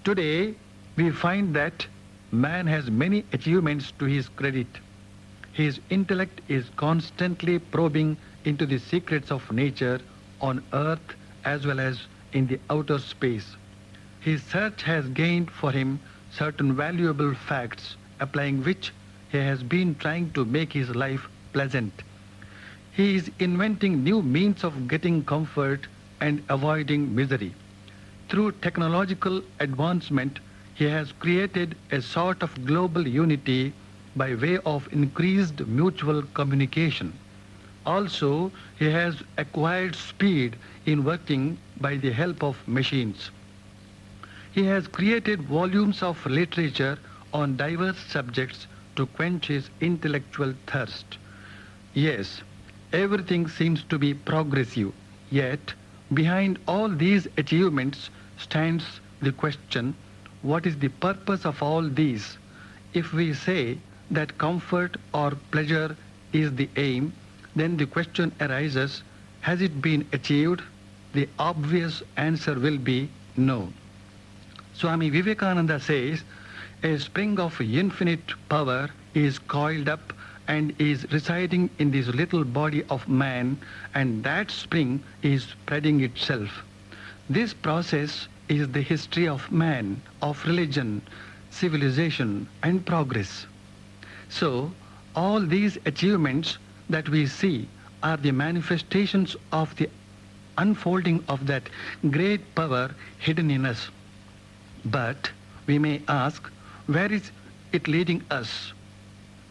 Today, we find that man has many achievements to his credit. His intellect is constantly probing into the secrets of nature on earth as well as in the outer space. His search has gained for him certain valuable facts, applying which he has been trying to make his life pleasant. He is inventing new means of getting comfort and avoiding misery. Through technological advancement, he has created a sort of global unity by way of increased mutual communication. Also, he has acquired speed in working by the help of machines. He has created volumes of literature on diverse subjects to quench his intellectual thirst. Yes, everything seems to be progressive, yet behind all these achievements stands the question, what is the purpose of all these? If we say that comfort or pleasure is the aim, then the question arises, has it been achieved? The obvious answer will be no. Swami Vivekananda says, a spring of infinite power is coiled up and is residing in this little body of man, and that spring is spreading itself. This process is the history of man, of religion, civilization, and progress. So, all these achievements that we see are the manifestations of the unfolding of that great power hidden in us. But we may ask, where is it leading us?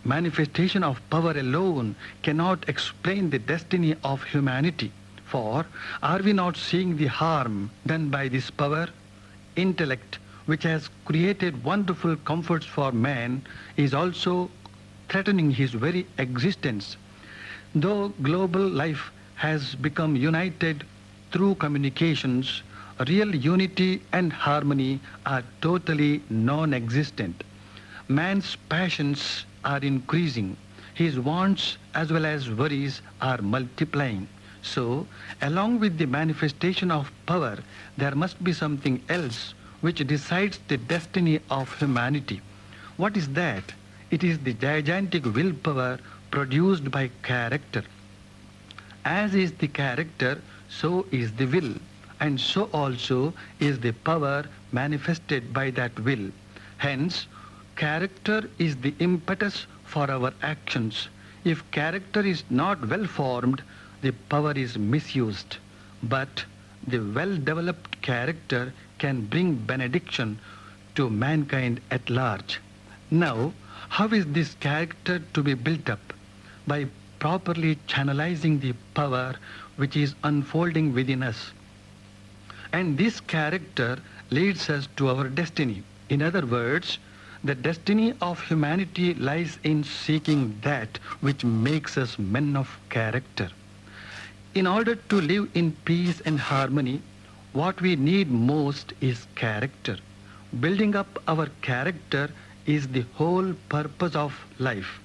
Manifestation of power alone cannot explain the destiny of humanity. For are we not seeing the harm done by this power? Intellect, which has created wonderful comforts for man, is also threatening his very existence. Though global life has become united through communications, real unity and harmony are totally non-existent. Man's passions are increasing. His wants as well as worries are multiplying. So, along with the manifestation of power, there must be something else which decides the destiny of humanity. What is that? It is the gigantic willpower produced by character. As is the character, so is the will, and so also is the power manifested by that will. Hence, character is the impetus for our actions. If character is not well formed, the power is misused. But the well-developed character can bring benediction to mankind at large. Now, how is this character to be built up? By properly channelizing the power which is unfolding within us. And this character leads us to our destiny. In other words, the destiny of humanity lies in seeking that which makes us men of character. In order to live in peace and harmony, what we need most is character. Building up our character is the whole purpose of life.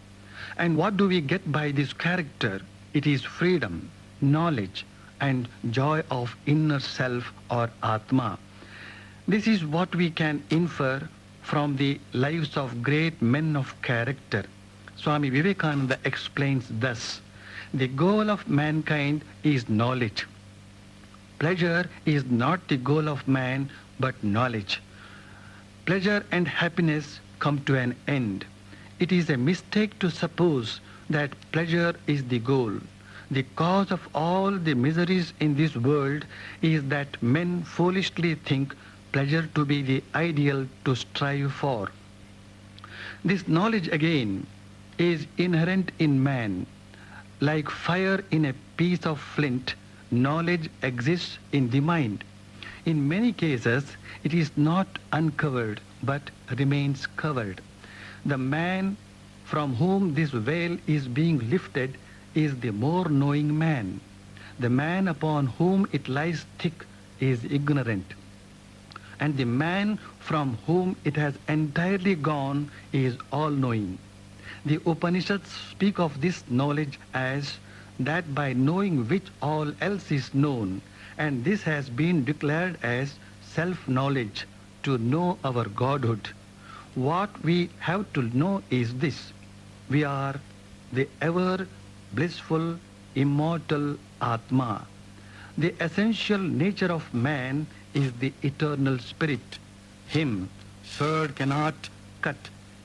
And what do we get by this character? It is freedom, knowledge, and joy of inner self or Atma. This is what we can infer from the lives of great men of character. Swami Vivekananda explains thus, the goal of mankind is knowledge. Pleasure is not the goal of man, but knowledge. Pleasure and happiness come to an end. It is a mistake to suppose that pleasure is the goal. The cause of all the miseries in this world is that men foolishly think pleasure to be the ideal to strive for. This knowledge again is inherent in man. Like fire in a piece of flint, knowledge exists in the mind. In many cases, it is not uncovered, but remains covered. The man from whom this veil is being lifted is the more knowing man. The man upon whom it lies thick is ignorant. And the man from whom it has entirely gone is all-knowing. The Upanishads speak of this knowledge as that by knowing which all else is known, and this has been declared as self-knowledge, to know our Godhood. What we have to know is this: we are the ever blissful, immortal Atma. The essential nature of man is the eternal spirit. Him sword cannot cut,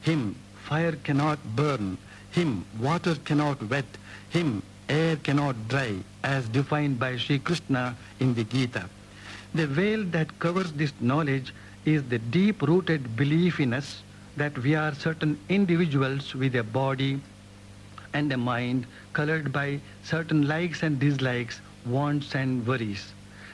him fire cannot burn, him water cannot wet, him air cannot dry, as defined by Sri Krishna in the Gita. The veil that covers this knowledge is the deep-rooted belief in us that we are certain individuals with a body and a mind colored by certain likes and dislikes, wants and worries.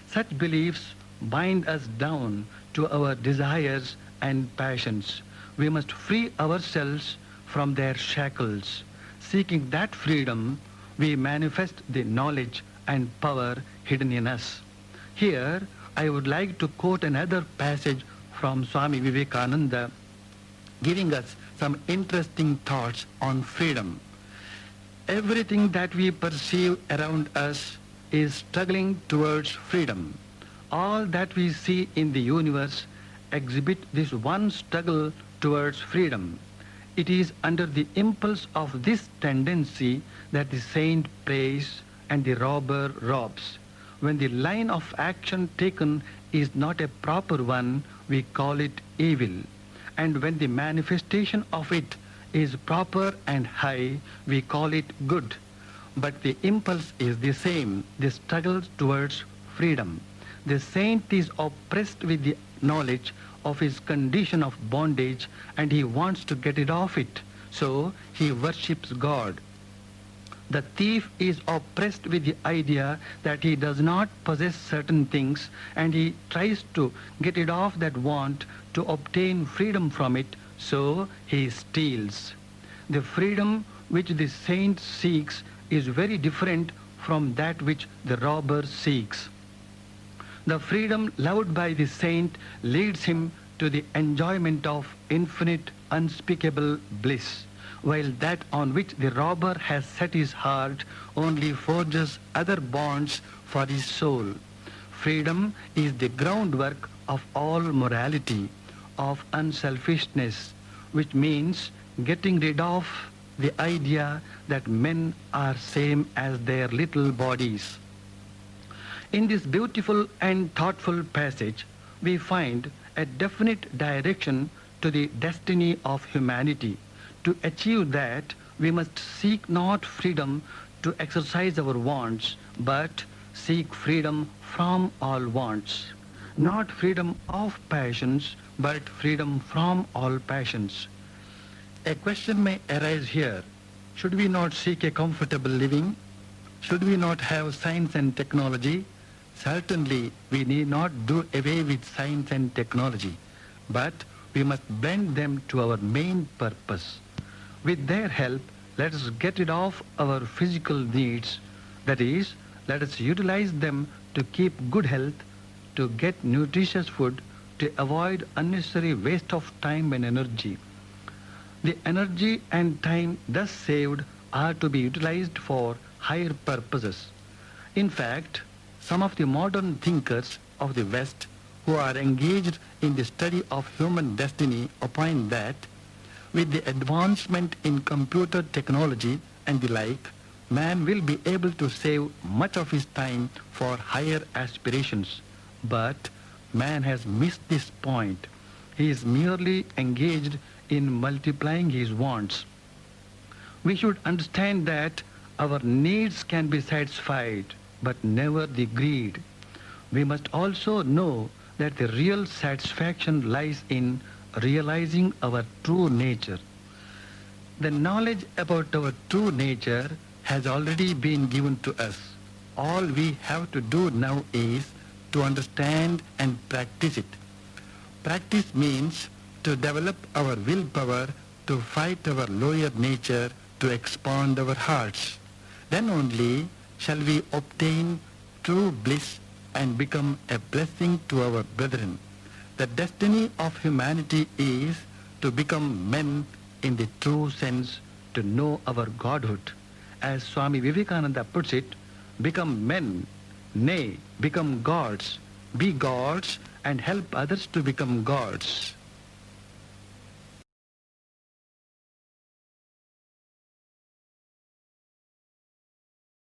Such beliefs bind us down to our desires and passions. We must free ourselves from their shackles. Seeking that freedom, we manifest the knowledge and power hidden in us. Here, I would like to quote another passage from Swami Vivekananda, giving us some interesting thoughts on freedom. Everything that we perceive around us is struggling towards freedom. All that we see in the universe exhibit this one struggle towards freedom. It is under the impulse of this tendency that the saint prays and the robber robs. When the line of action taken is not a proper one, we call it evil. And when the manifestation of it is proper and high, we call it good. But the impulse is the same, the struggle towards freedom. The saint is oppressed with the knowledge of his condition of bondage and he wants to get rid of it. So he worships God. The thief is oppressed with the idea that he does not possess certain things and he tries to get rid of that want to obtain freedom from it, so he steals. The freedom which the saint seeks is very different from that which the robber seeks. The freedom loved by the saint leads him to the enjoyment of infinite, unspeakable bliss, while that on which the robber has set his heart only forges other bonds for his soul. Freedom is the groundwork of all morality, of unselfishness, which means getting rid of the idea that men are same as their little bodies. In this beautiful and thoughtful passage, we find a definite direction to the destiny of humanity. To achieve that, we must seek not freedom to exercise our wants, but seek freedom from all wants. Not freedom of passions, but freedom from all passions. A question may arise here: should we not seek a comfortable living? Should we not have science and technology? Certainly, we need not do away with science and technology, but we must blend them to our main purpose. With their help, let us get rid of our physical needs. That is, let us utilize them to keep good health, to get nutritious food, to avoid unnecessary waste of time and energy. The energy and time thus saved are to be utilized for higher purposes. In fact, some of the modern thinkers of the West who are engaged in the study of human destiny opine that with the advancement in computer technology and the like, man will be able to save much of his time for higher aspirations. But man has missed this point. He is merely engaged in multiplying his wants. We should understand that our needs can be satisfied, but never the greed. We must also know that the real satisfaction lies in realizing our true nature. The knowledge about our true nature has already been given to us. All we have to do now is to understand and practice it. Practice means to develop our willpower to fight our lower nature, to expand our hearts. Then only shall we obtain true bliss and become a blessing to our brethren. The destiny of humanity is to become men in the true sense, to know our Godhood. As Swami Vivekananda puts it, become men, nay, become gods. Be gods and help others to become gods.